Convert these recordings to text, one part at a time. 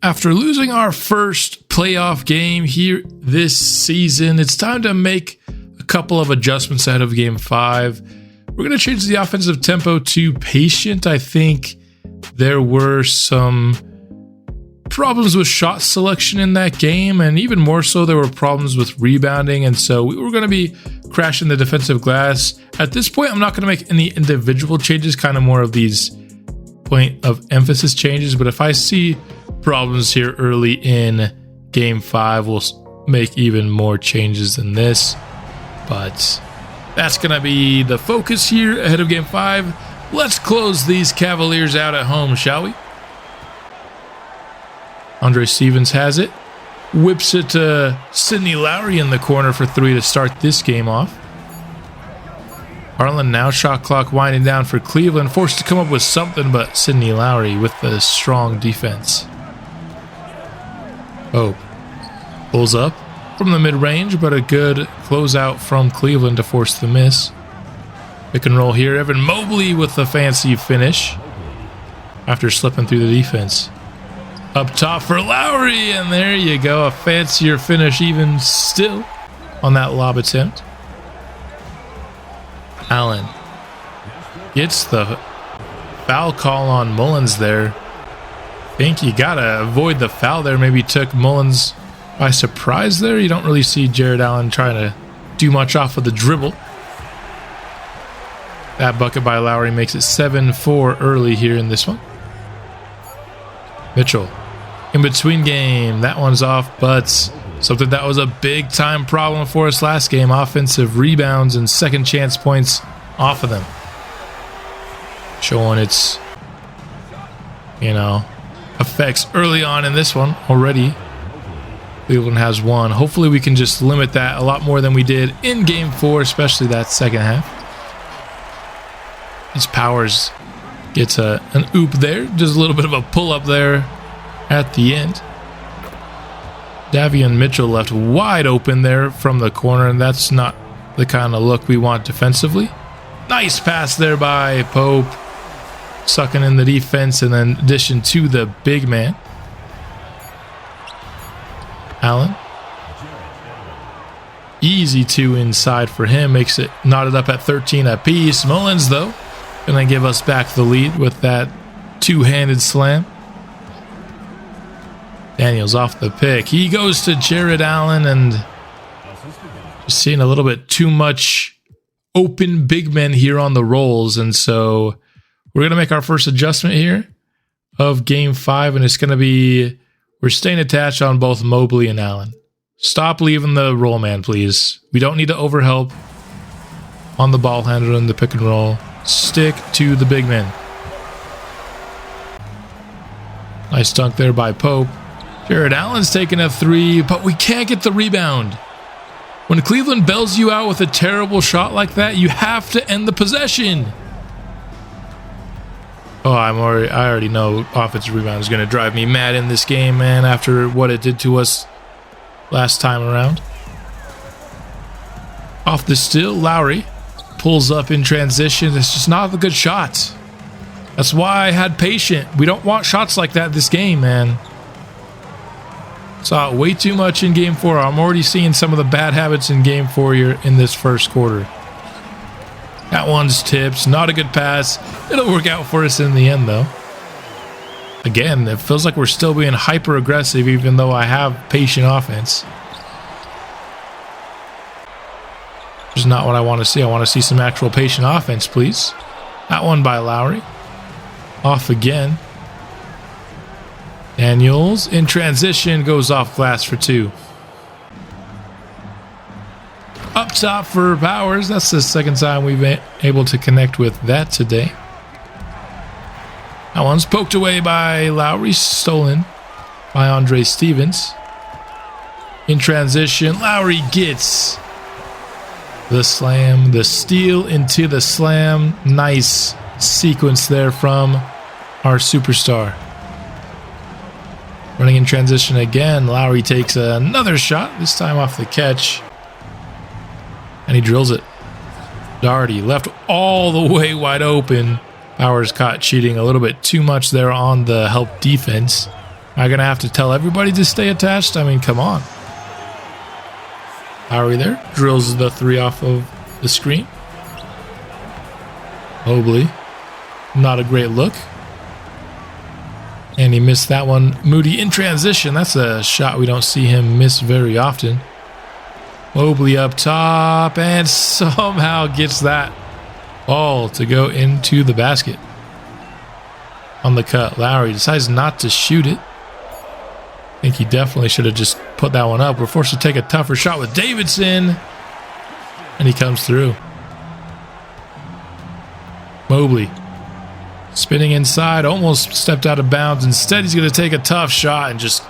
After losing our first playoff game here this season, it's time to make a couple of adjustments ahead of Game 5. We're going to change the offensive tempo to patient. I think there were some problems with shot selection in that game, and even more so, there were problems with rebounding, and so we were going to be crashing the defensive glass. At this point, I'm not going to make any individual changes, kind of more of these point of emphasis changes, but if I see problems here early in Game 5, we'll make even more changes than this, but that's going to be the focus here ahead of Game 5. Let's close these Cavaliers out at home, shall we? Andre Stevens has it. Whips it to Sidney Lowry in the corner for 3 to start this game off. Harlan now, shot clock winding down for Cleveland. Forced to come up with something, but Sidney Lowry with the strong defense. Oh, pulls up from the mid-range, but a good closeout from Cleveland to force the miss. Pick and roll here. Evan Mobley with the fancy finish after slipping through the defense. Up top for Lowry, and there you go. A fancier finish even still on that lob attempt. Allen gets the foul call on Mullins there. I think you gotta avoid the foul there. Maybe took Mullins by surprise there. You don't really see Jared Allen trying to do much off of the dribble. That bucket by Lowry makes it 7-4 early here in this one. Mitchell, in between game, that one's off, but something that was a big time problem for us last game. Offensive rebounds and second chance points off of them. Showing its, effects early on in this one already. Cleveland has one. Hopefully we can just limit that a lot more than we did in Game 4, especially that second half. As Powers gets an oop there. Just a little bit of a pull-up there at the end. Davion Mitchell left wide open there from the corner, and that's not the kind of look we want defensively. Nice pass there by Pope, sucking in the defense and then addition to the big man. Allen. Easy 2 inside for him, makes it knotted up at 13 apiece. Mullins, though, gonna give us back the lead with that two-handed slam. Daniels off the pick. He goes to Jared Allen, and just seeing a little bit too much open big men here on the rolls, and so we're going to make our first adjustment here of Game 5, and it's going to be we're staying attached on both Mobley and Allen. Stop leaving the roll man, please. We don't need to overhelp on the ball handler in the pick and roll. Stick to the big men. Nice dunk there by Pope. Jared Allen's taking a 3, but we can't get the rebound. When Cleveland bails you out with a terrible shot like that, you have to end the possession. Oh, I already know offensive rebound is going to drive me mad in this game, man, after what it did to us last time around. Off the steal, Lowry pulls up in transition. It's just not a good shot. That's why I had patient. We don't want shots like that this game, man. Saw it way too much in Game 4. I'm already seeing some of the bad habits in Game 4 here in this first quarter. That one's tips. Not a good pass. It'll work out for us in the end, though. Again, it feels like we're still being hyper-aggressive, even though I have patient offense. Which is not what I want to see. I want to see some actual patient offense, please. That one by Lowry. Off again. Daniels in transition goes off glass for 2. Up top for Powers. That's the second time we've been able to connect with that today. That one's poked away by Lowry, stolen by Andre Stevens. In transition, Lowry gets the slam, the steal into the slam. Nice sequence there from our superstar. Running in transition again, Lowry takes another shot, this time off the catch. And he drills it. Doherty left all the way wide open. Powers caught cheating a little bit too much there on the help defense. Am I going to have to tell everybody to stay attached? I mean, come on. Lowry there. Drills the three off of the screen. Mobley. Not a great look. And he missed that one. Moody in transition. That's a shot we don't see him miss very often. Mobley up top and somehow gets that ball to go into the basket. On the cut, Lowry decides not to shoot it. I think he definitely should have just put that one up. We're forced to take a tougher shot with Davidson. And he comes through. Mobley. Spinning inside, almost stepped out of bounds. Instead, he's going to take a tough shot and just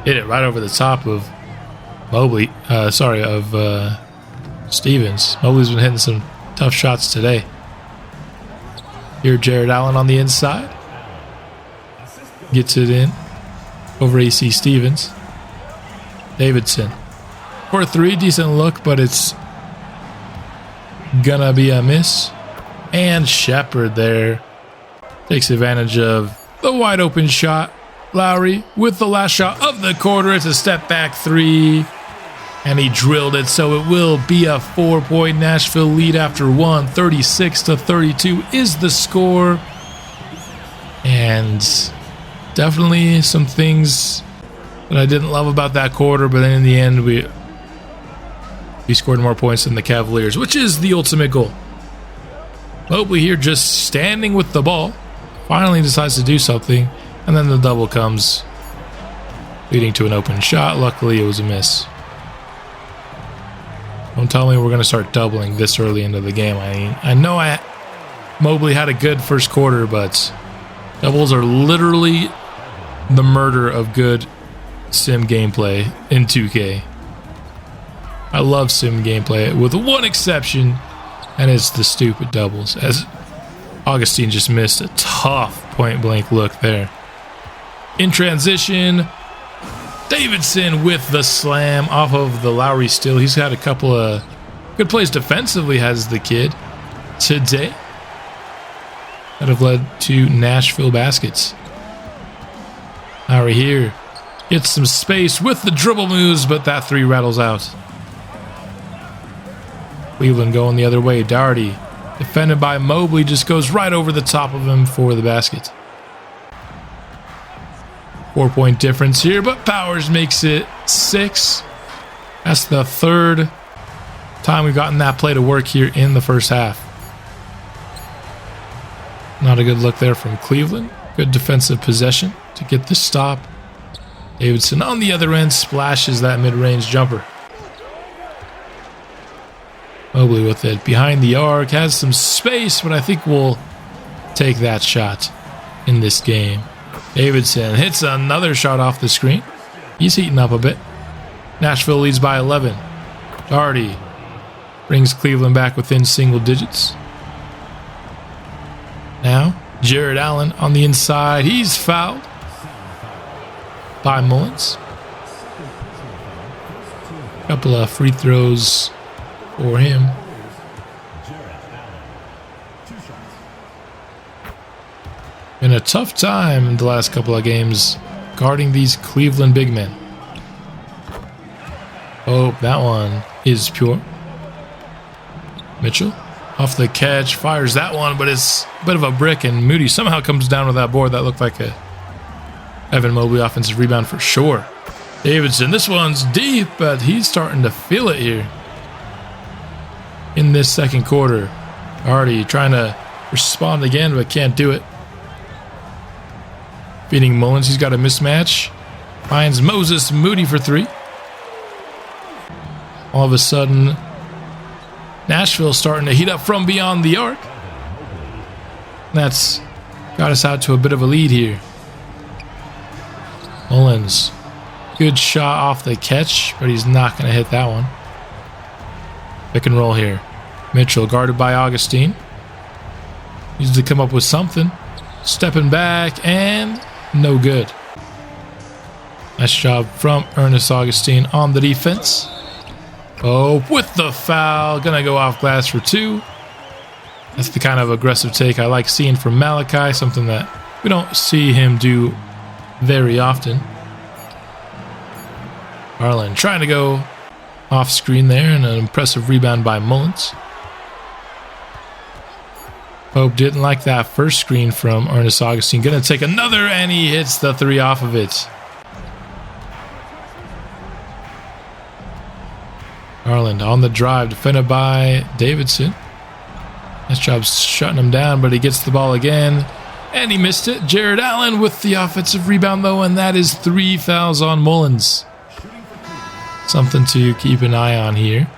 hit it right over the top of Mobley. Stevens. Mobley's been hitting some tough shots today. Here, Jared Allen on the inside. Gets it in over AC Stevens. Davidson. For three, decent look, but it's gonna be a miss. And Shepard there takes advantage of the wide open shot. Lowry with the last shot of the quarter. It's a step back three. And he drilled it, so it will be a 4-point Nashville lead after one. 36-32 is the score. And definitely some things that I didn't love about that quarter, but then in the end, we scored more points than the Cavaliers, which is the ultimate goal. Mobley here just standing with the ball. Finally decides to do something, and then the double comes, leading to an open shot. Luckily, it was a miss. Don't tell me we're going to start doubling this early into the game. I know Mobley had a good first quarter, but doubles are literally the murder of good sim gameplay in 2K. I love sim gameplay with one exception, and it's the stupid doubles. As Augustine just missed a tough point-blank look there. In transition, Davidson with the slam off of the Lowry steal. He's had a couple of good plays defensively, has the kid today, that have led to Nashville baskets. Lowry here gets some space with the dribble moves, but that three rattles out. Cleveland going the other way. Doherty, defended by Mobley, just goes right over the top of him for the basket. 4-point difference here, but Powers makes it 6. That's the third time we've gotten that play to work here in the first half. Not a good look there from Cleveland. Good defensive possession to get the stop. Davidson on the other end splashes that mid-range jumper. Mobley with it behind the arc, has some space, but I think we'll take that shot in this game. Davidson hits another shot off the screen. He's heating up a bit. Nashville leads by 11. Doherty brings Cleveland back within single digits. Now, Jared Allen on the inside. He's fouled by Mullins. Couple of free throws for him. Been a tough time in the last couple of games guarding these Cleveland big men. Oh, that one is pure. Mitchell off the catch, fires that one, but it's a bit of a brick, and Moody somehow comes down with that board. That looked like a Evan Mobley offensive rebound for sure. Davidson, this one's deep, but he's starting to feel it here in this second quarter. Already trying to respond again, but can't do it. Beating Mullins, he's got a mismatch. Finds Moses Moody for three. All of a sudden, Nashville starting to heat up from beyond the arc. That's got us out to a bit of a lead here. Mullins, good shot off the catch, but he's not going to hit that one. Pick and roll here. Mitchell guarded by Augustine. Needs to come up with something. Stepping back and no good. Nice job from Ernest Augustine on the defense. Oh, with the foul. Gonna go off glass for two. That's the kind of aggressive take I like seeing from Malachi. Something that we don't see him do very often. Garland trying to go off screen there, and an impressive rebound by Mullins. Pope didn't like that first screen from Ernest Augustine. Gonna take another, and he hits the three off of it. Garland on the drive, defended by Davidson. Nice job shutting him down, but he gets the ball again, and he missed it. Jared Allen with the offensive rebound, though, and that is 3 fouls on Mullins. Something to keep an eye on here.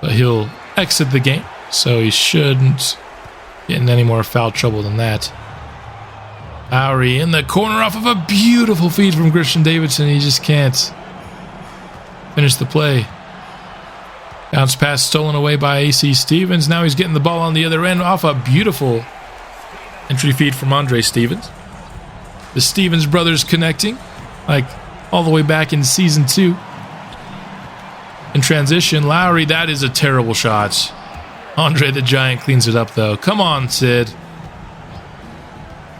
But he'll exit the game, so he shouldn't get in any more foul trouble than that. Lowry in the corner off of a beautiful feed from Christian Davidson. He just can't finish the play. Bounce pass stolen away by AC Stevens. Now he's getting the ball on the other end off a beautiful entry feed from Andre Stevens. The Stevens brothers connecting, like all the way back in season 2. In transition, Lowry, that is a terrible shot. Andre the Giant cleans it up, though. Come on, Sid.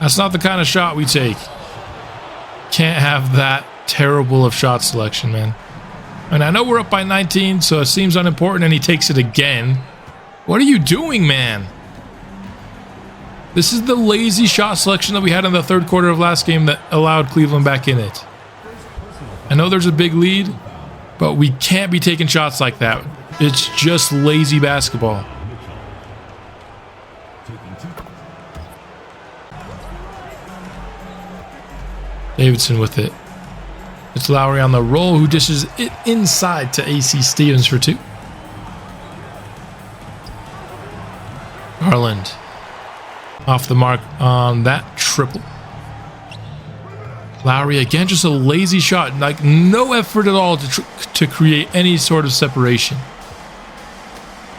That's not the kind of shot we take. Can't have that terrible of shot selection, man. And I know we're up by 19, so it seems unimportant, and he takes it again. What are you doing, man? This is the lazy shot selection that we had in the third quarter of last game that allowed Cleveland back in it. I know there's a big lead, but we can't be taking shots like that. It's just lazy basketball. Davidson with it. It's Lowry on the roll, who dishes it inside to AC Stevens for 2. Garland off the mark on that triple. Lowry again, just a lazy shot, like no effort at all to create any sort of separation.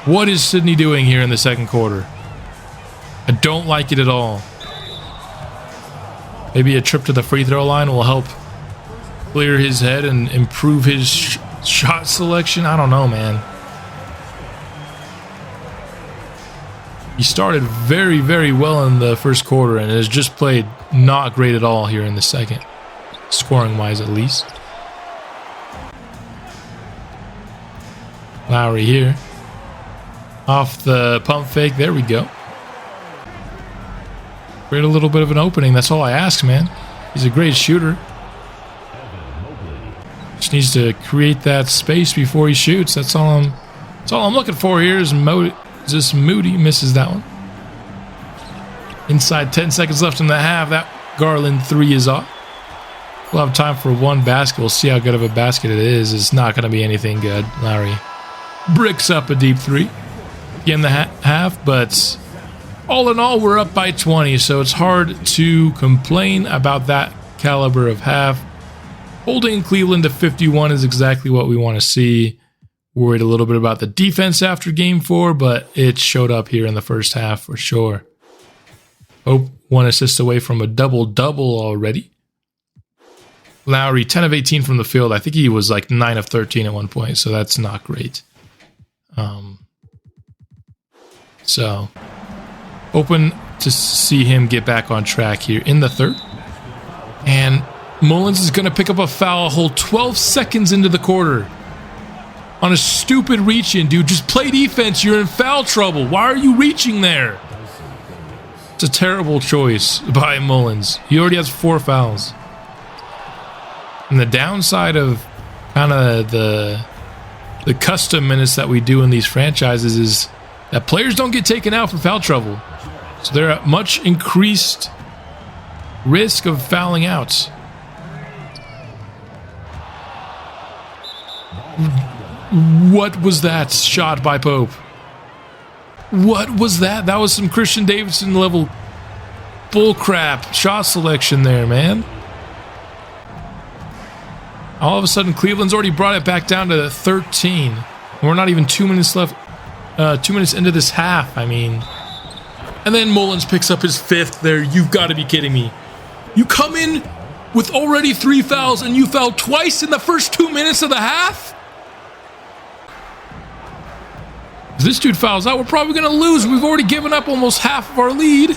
What is Sydney doing here in the second quarter? I don't like it at all. Maybe a trip to the free throw line will help clear his head and improve his shot selection. I don't know, man. He started very, very well in the first quarter and has just played not great at all here in the second, scoring-wise at least. Lowry here. Off the pump fake. There we go. Create a little bit of an opening. That's all I ask, man. He's a great shooter. Just needs to create that space before he shoots. That's all I'm looking for here. Is Moody misses that one. Inside 10 seconds left in the half. That Garland 3 is off. We'll have time for one basket. We'll see how good of a basket it is. It's not going to be anything good. Lowry bricks up a deep 3 in the half, but all in all, we're up by 20, so it's hard to complain about that caliber of half. Holding Cleveland to 51 is exactly what we want to see. Worried a little bit about the defense after game 4, but it showed up here in the first half for sure. Hope 1 assist away from a double-double already. Lowry, 10 of 18 from the field. I think he was like 9 of 13 at one point, so that's not great. So, hoping to see him get back on track here in the third. And Mullins is going to pick up a foul a whole 12 seconds into the quarter. On a stupid reach-in, dude. Just play defense. You're in foul trouble. Why are you reaching there? It's a terrible choice by Mullins. He already has 4 fouls. And the downside of kind of the custom minutes that we do in these franchises is that players don't get taken out for foul trouble. So they're at much increased risk of fouling out. What was that shot by Pope? What was that? That was some Christian Davidson level bullcrap shot selection there, man. All of a sudden, Cleveland's already brought it back down to 13. And we're not even 2 minutes left. 2 minutes into this half, I mean. And then Mullins picks up his 5th there. You've got to be kidding me. You come in with already 3 fouls and you foul twice in the first 2 minutes of the half? If this dude fouls out, we're probably going to lose. We've already given up almost half of our lead.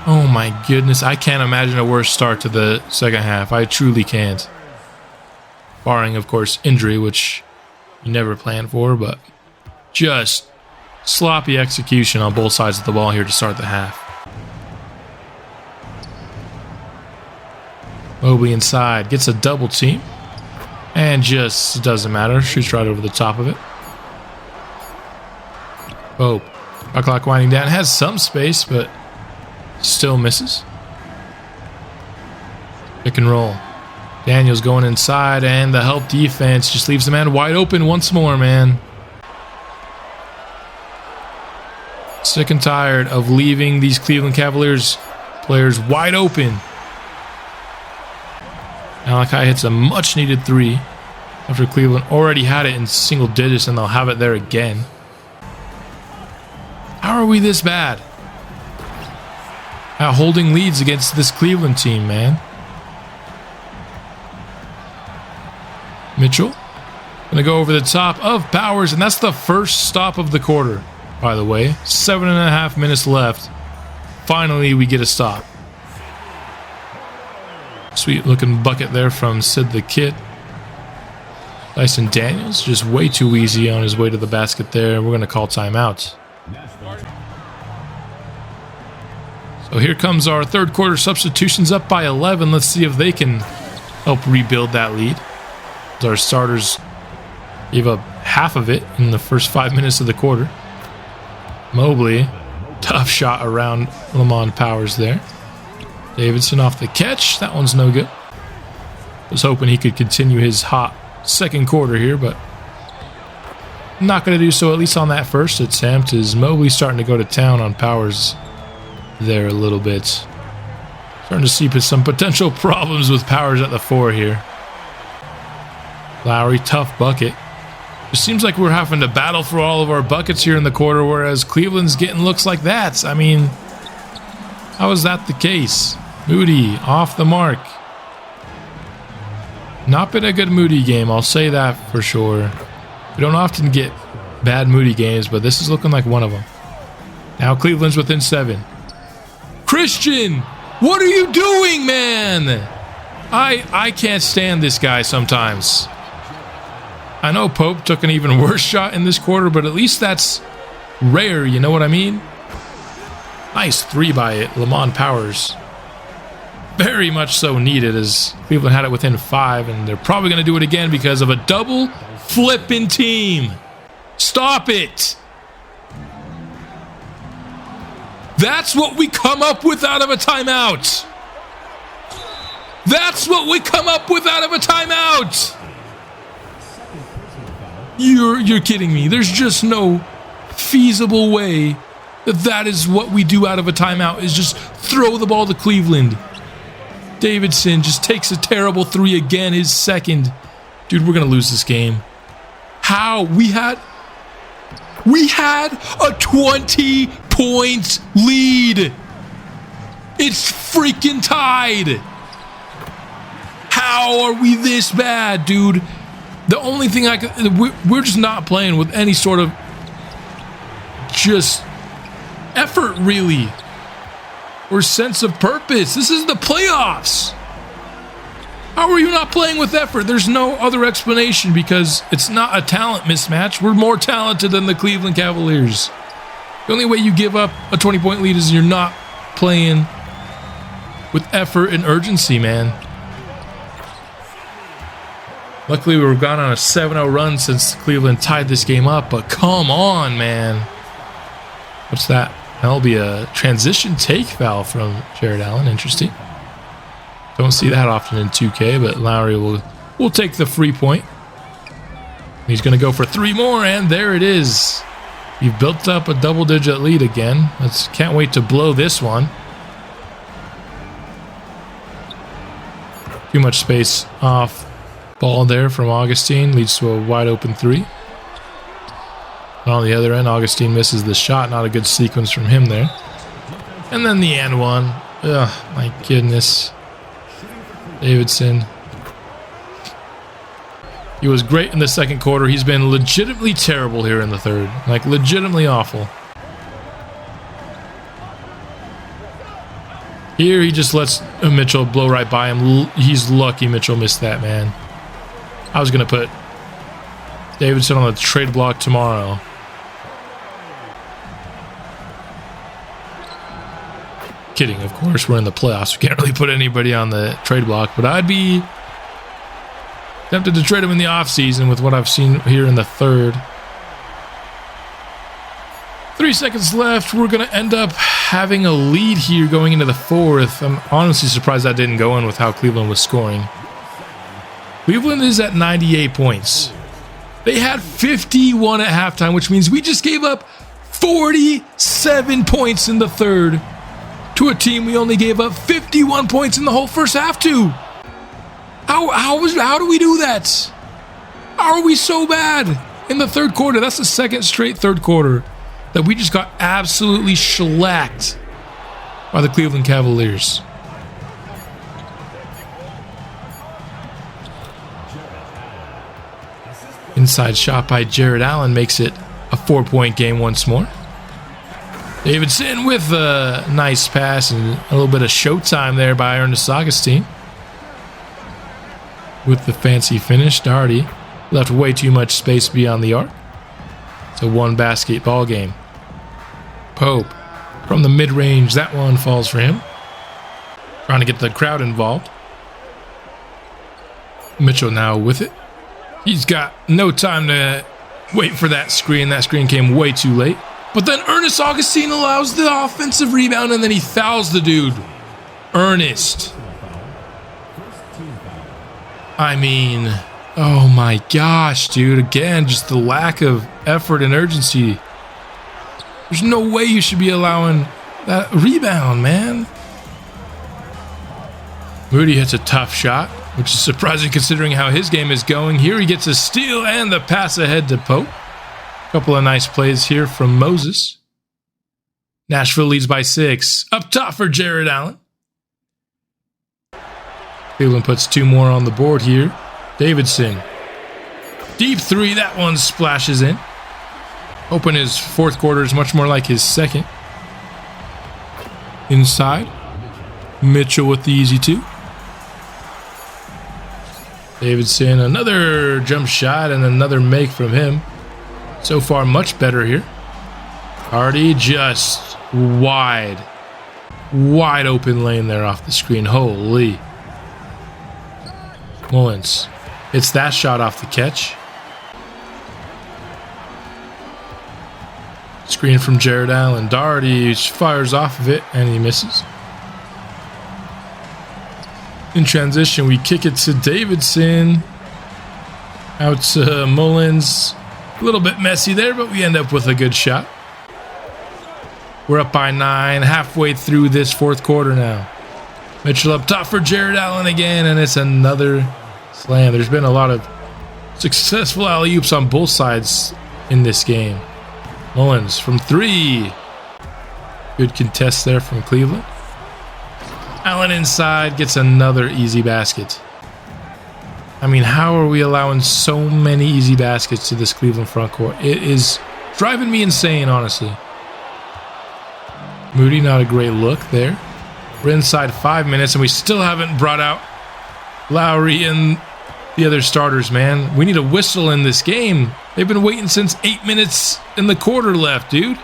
Oh my goodness, I can't imagine a worse start to the second half. I truly can't. Barring, of course, injury, which you never plan for, but just sloppy execution on both sides of the ball here to start the half. Mobley inside, gets a double team, and just doesn't matter. Shoots right over the top of it. Oh, shot clock winding down. Has some space, but still misses. Pick and roll. Daniels going inside, and the help defense just leaves the man wide open once more, man. Sick and tired of leaving these Cleveland Cavaliers players wide open. Malachi hits a much-needed three after Cleveland already had it in single digits, and they'll have it there again. How are we this bad at holding leads against this Cleveland team, man? Mitchell gonna go over the top of Powers, and that's the first stop of the quarter, by the way. 7.5 minutes left. Finally, we get a stop. Sweet looking bucket there from Sid the Kid. Dyson Daniels just way too easy on his way to the basket there. We're going to call timeout. So here comes our third quarter substitutions, up by 11. Let's see if they can help rebuild that lead. Our starters gave up half of it in the first 5 minutes of the quarter. Mobley, tough shot around Lamont Powers there. Davidson off the catch. That one's no good. Was hoping he could continue his hot second quarter here, but not going to do so, at least on that first attempt, as Mobley starting to go to town on Powers there a little bit. Starting to see some potential problems with Powers at the 4 here. Lowry, tough bucket. It seems like we're having to battle for all of our buckets here in the quarter, whereas Cleveland's getting looks like that. I mean, how is that the case? Moody off the mark. Not been a good Moody game, I'll say that for sure. We don't often get bad Moody games, but this is looking like one of them. Now Cleveland's within 7. Christian, what are you doing, man? I can't stand this guy sometimes. I know Pope took an even worse shot in this quarter, but at least that's rare, you know what I mean? Nice 3 by Lamont Powers. Very much so needed, as Cleveland had it within 5, and they're probably going to do it again because of a double flipping team. Stop it. That's what we come up with out of a timeout. That's what we come up with out of a timeout. You're kidding me. There's just no feasible way that is what we do out of a timeout, is just throw the ball to Cleveland. Davidson just takes a terrible 3 again, his second. Dude, we're going to lose this game. How? We had a 20-point lead. It's freaking tied. How are we this bad, dude? The only thing we're just not playing with any sort of just effort, really, or sense of purpose. This is the playoffs. How are you not playing with effort? There's no other explanation, because it's not a talent mismatch. We're more talented than the Cleveland Cavaliers. The only way you give up a 20-point lead is you're not playing with effort and urgency, man. Luckily, we've gone on a 7-0 run since Cleveland tied this game up, but come on, man. What's that? That'll be a transition take foul from Jared Allen. Interesting. Don't see that often in 2K, but Lowry will take the free point. He's going to go for 3 more, and there it is. You've built up a double-digit lead again. Can't wait to blow this one. Too much space off ball there from Augustine, leads to a wide open 3. And on the other end, Augustine misses the shot. Not a good sequence from him there. And then the and one. Ugh, my goodness. Davidson. He was great in the second quarter. He's been legitimately terrible here in the third. Like, legitimately awful. Here he just lets Mitchell blow right by him. He's lucky Mitchell missed that, man. I was going to put Davidson on the trade block tomorrow. Kidding, of course. We're in the playoffs. We can't really put anybody on the trade block, but I'd be tempted to trade him in the offseason with what I've seen here in the third. 3 seconds left. We're going to end up having a lead here going into the fourth. I'm honestly surprised that didn't go in with how Cleveland was scoring. Cleveland is at 98 points. They had 51 at halftime, which means we just gave up 47 points in the third to a team we only gave up 51 points in the whole first half to. How do we do that? How are we so bad in the third quarter? That's the second straight third quarter that we just got absolutely shellacked by the Cleveland Cavaliers. Inside shot by Jared Allen makes it a 4-point game once more. Davidson with a nice pass and a little bit of showtime there by Ernest Augustine. With the fancy finish, Doherty left way too much space beyond the arc. It's a one basketball game. Pope from the mid-range, that one falls for him. Trying to get the crowd involved. Mitchell now with it. He's got no time to wait for that screen. That screen came way too late. But then Ernest Augustine allows the offensive rebound and then he fouls the dude. Ernest. I mean, oh my gosh, dude. Again, just the lack of effort and urgency. There's no way you should be allowing that rebound, man. Moody hits a tough shot, which is surprising considering how his game is going. Here he gets a steal and the pass ahead to Pope. A couple of nice plays here from Moses. Nashville leads by 6. Up top for Jared Allen. Cleveland puts 2 more on the board here. Davidson. Deep 3. That one splashes in. Hoping his fourth quarter is much more like his second. Inside. Mitchell with the easy 2. Davidson, another jump shot and another make from him. So far, much better here. Already just wide open lane there off the screen. Holy. Mullins. It's that shot off the catch. Screen from Jared Allen. Doherty fires off of it and he misses. In transition, we kick it to Davidson. Out to Mullins. A little bit messy there, but we end up with a good shot. We're up by 9, halfway through this fourth quarter now. Mitchell up top for Jared Allen again, and it's another slam. There's been a lot of successful alley-oops on both sides in this game. Mullins from 3. Good contest there from Cleveland. Allen inside gets another easy basket. I mean, how are we allowing so many easy baskets to this Cleveland front court? It is driving me insane, honestly. Moody, not a great look there. We're inside 5 minutes, and we still haven't brought out Lowry and the other starters, man. We need a whistle in this game. They've been waiting since 8 minutes in the quarter left, dude.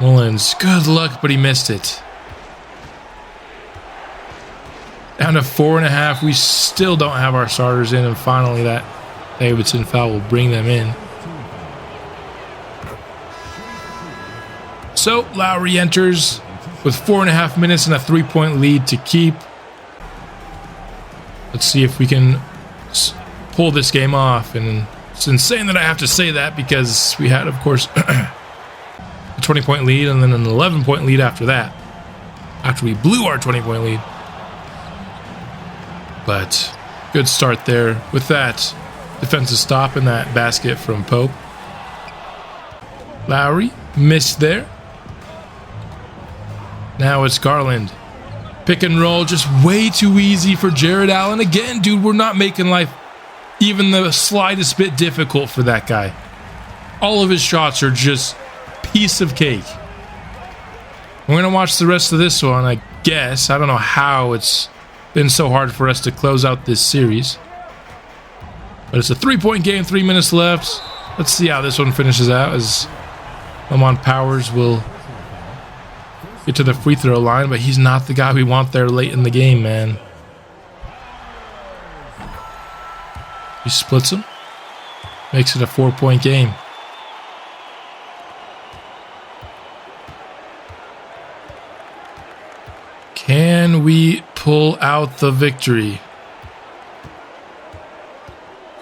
Mullins, good luck, but he missed it. Down to 4.5. We still don't have our starters in, and finally that Davidson foul will bring them in. So Lowry enters with 4.5 minutes and a 3-point lead to keep. Let's see if we can pull this game off. And it's insane that I have to say that because we had, of course, a 20-point lead and then an 11-point lead after that. After we blew our 20-point lead. But good start there with that defensive stop and that basket from Pope. Lowry missed there. Now it's Garland. Pick and roll, just way too easy for Jared Allen. Again, dude, we're not making life even the slightest bit difficult for that guy. All of his shots are just piece of cake. We're going to watch the rest of this one, I guess. I don't know how it's been so hard for us to close out this series. But it's a 3-point game, 3 minutes left. Let's see how this one finishes out, as Lamont Powers will get to the free throw line, but he's not the guy we want there late in the game, man. He splits him. Makes it a 4-point game. Can we pull out the victory?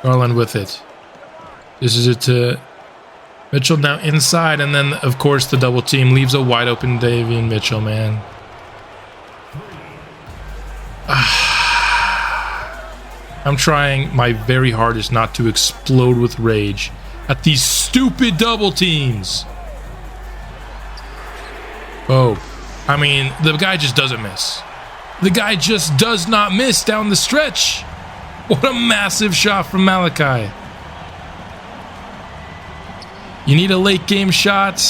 Garland with it. This is it to Mitchell now inside, and then, of course, the double team leaves a wide open Davian Mitchell, man. I'm trying my very hardest not to explode with rage at these stupid double teams. Oh, I mean, the guy just doesn't miss. The guy just does not miss down the stretch. What a massive shot from Malachi. You need a late game shot.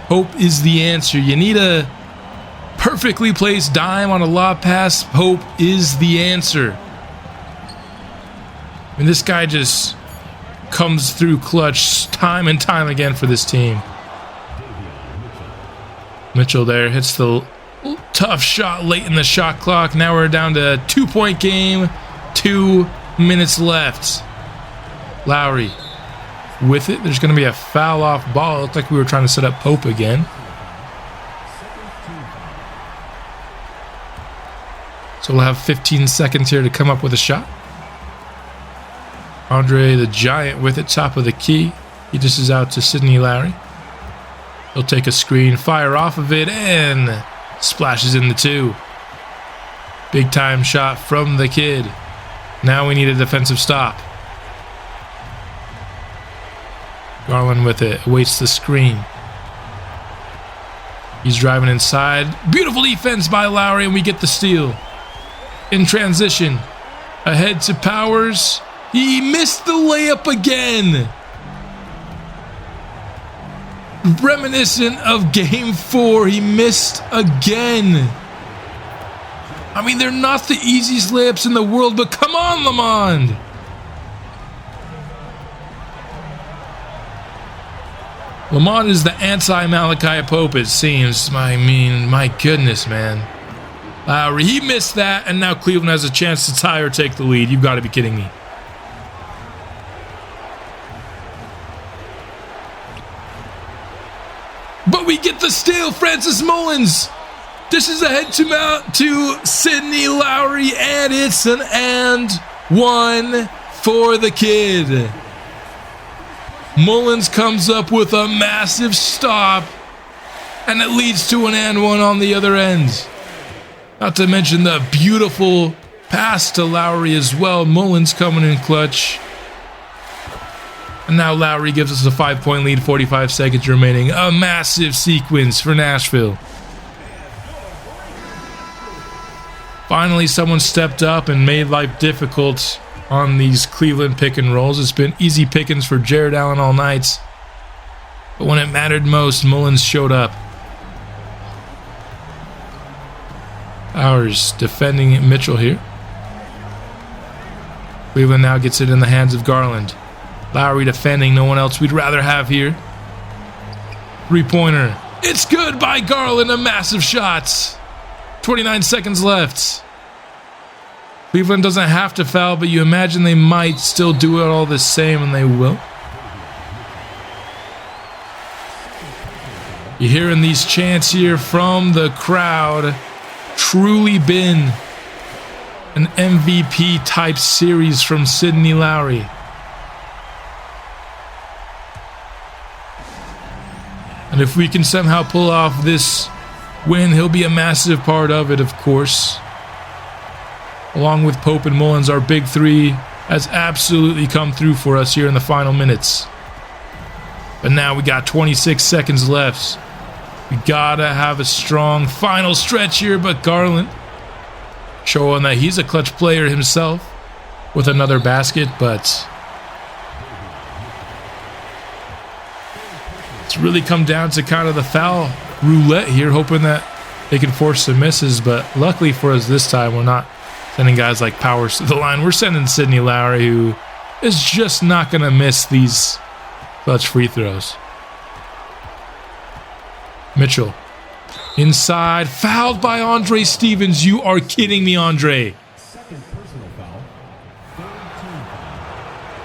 Hope is the answer. You need a perfectly placed dime on a lob pass. Hope is the answer. I mean, this guy just comes through clutch time and time again for this team. Mitchell there hits the tough shot late in the shot clock. Now we're down to a 2-point game. 2 minutes left. Lowry with it. There's going to be a foul off ball. It looked like we were trying to set up Pope again. So we'll have 15 seconds here to come up with a shot. Andre the Giant with it, top of the key. He dishes out to Sidney Lowry. He'll take a screen, fire off of it, and splashes in the 2. Big time shot from the kid. Now we need a defensive stop. Garland with it, awaits the screen. He's driving inside. Beautiful defense by Lowry, and we get the steal. In transition, ahead to Powers. He missed the layup again. Reminiscent of Game 4, he missed again. I mean, they're not the easiest layups in the world, but come on, Lamond. Lamond is the anti-Malachi Pope, it seems. I mean, my goodness, man. Lowry, he missed that, and now Cleveland has a chance to tie or take the lead. You've got to be kidding me. But we get the steal, Francis Mullins. Dishes ahead to Sidney Lowry, and it's an and one for the kid. Mullins comes up with a massive stop, and it leads to an and one on the other end. Not to mention the beautiful pass to Lowry as well. Mullins coming in clutch. And now Lowry gives us a 5-point lead, 45 seconds remaining. A massive sequence for Nashville. Finally, someone stepped up and made life difficult on these Cleveland pick and rolls. It's been easy pickings for Jared Allen all night. But when it mattered most, Mullins showed up. Powers defending Mitchell here. Cleveland now gets it in the hands of Garland. Lowry defending, no one else we'd rather have here. 3-pointer. It's good by Garland, a massive shot. 29 seconds left. Cleveland doesn't have to foul, but you imagine they might still do it all the same, and they will. You're hearing these chants here from the crowd. Truly been an MVP type series from Sidney Lowry. And if we can somehow pull off this win, he'll be a massive part of it, of course. Along with Pope and Mullins, our big three has absolutely come through for us here in the final minutes. But now we got 26 seconds left. We gotta have a strong final stretch here, but Garland showing that he's a clutch player himself with another basket, but it's really come down to kind of the foul roulette here, hoping that they can force some misses. But luckily for us this time, we're not sending guys like Powers to the line. We're sending Sidney Lowry, who is just not going to miss these clutch free throws. Mitchell. Inside. Fouled by Andre Stevens. You are kidding me, Andre.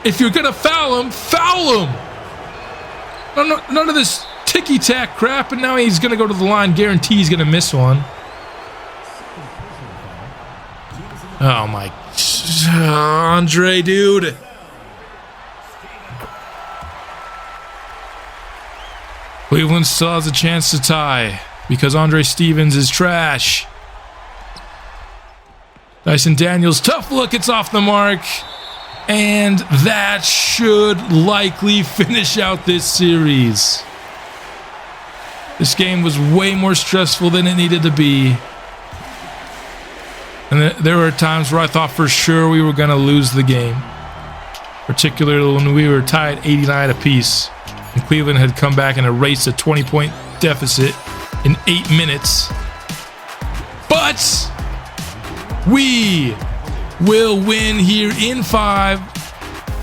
If you're going to foul him, foul him. None of this ticky-tack crap, and now he's going to go to the line. Guarantee he's going to miss one. Oh, my. Andre, dude. Cleveland still has a chance to tie because Andre Stevens is trash. Dyson Daniels, tough look. It's off the mark. And that should likely finish out this series. This game was way more stressful than it needed to be. And there were times where I thought for sure we were going to lose the game. Particularly when we were tied 89 apiece. And Cleveland had come back and erased a 20-point deficit in 8 minutes. But we will win here in 5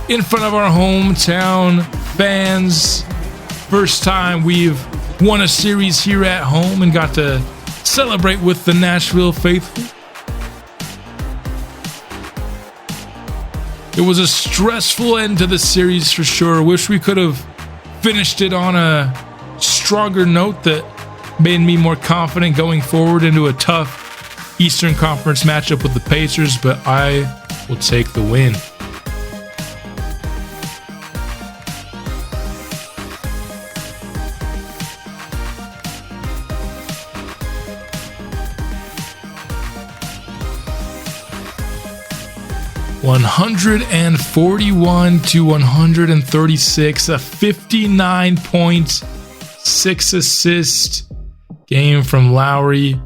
in front of our hometown fans. First time we've won a series here at home and got to celebrate with the Nashville faithful. It was a stressful end to the series for sure. Wish we could have finished it on a stronger note that made me more confident going forward into a tough Eastern Conference matchup with the Pacers, but I will take the win. (141-136), a 59.6 assist game from Lowry.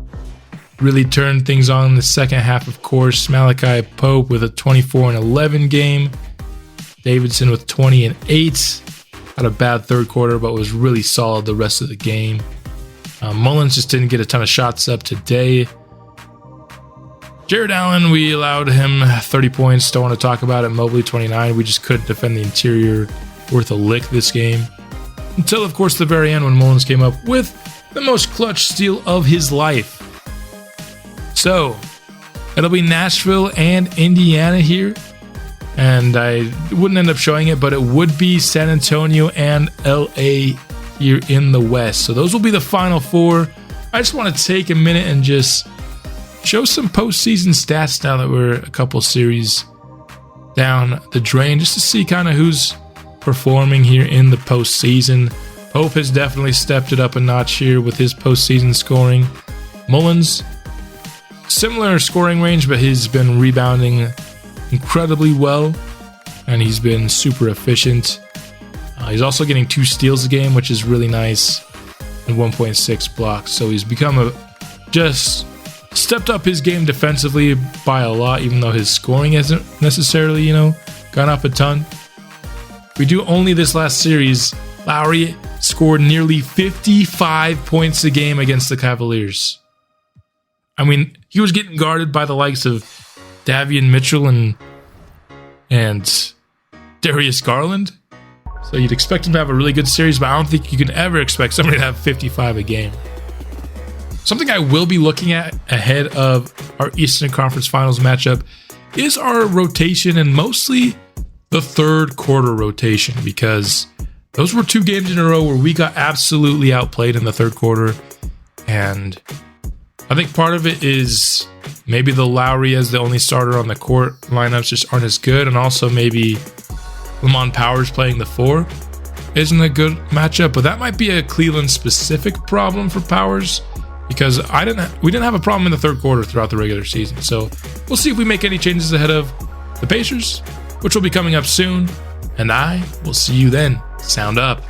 Really turned things on in the second half, of course. Malachi Pope with a 24-11 game. Davidson with 20 and 8. Had a bad third quarter, but was really solid the rest of the game. Mullins just didn't get a ton of shots up today. Jared Allen, we allowed him 30 points. Don't want to talk about it. Mobley, 29. We just couldn't defend the interior worth a lick this game. Until, of course, the very end when Mullins came up with the most clutch steal of his life. So, it'll be Nashville and Indiana here. And I wouldn't end up showing it, but it would be San Antonio and LA here in the West. So those will be the final 4. I just want to take a minute and just show some postseason stats now that we're a couple series down the drain, just to see kind of who's performing here in the postseason. Pope has definitely stepped it up a notch here with his postseason scoring. Mullins, similar scoring range, but he's been rebounding incredibly well, and he's been super efficient. He's also getting 2 steals a game, which is really nice, and 1.6 blocks. So he's become just stepped up his game defensively by a lot, even though his scoring hasn't necessarily, gone up a ton. We do only this last series, Lowry scored nearly 55 points a game against the Cavaliers. I mean, he was getting guarded by the likes of Davion Mitchell and Darius Garland. So you'd expect him to have a really good series, but I don't think you can ever expect somebody to have 55 a game. Something I will be looking at ahead of our Eastern Conference Finals matchup is our rotation, and mostly the third quarter rotation, because those were 2 games in a row where we got absolutely outplayed in the third quarter. And I think part of it is maybe the Lowry as the only starter on the court lineups just aren't as good, and also maybe Lamont Powers playing the 4 isn't a good matchup, but that might be a Cleveland specific problem for Powers, because we didn't have a problem in the third quarter throughout the regular season. So we'll see if we make any changes ahead of the Pacers, which will be coming up soon, and I will see you then. Sound up.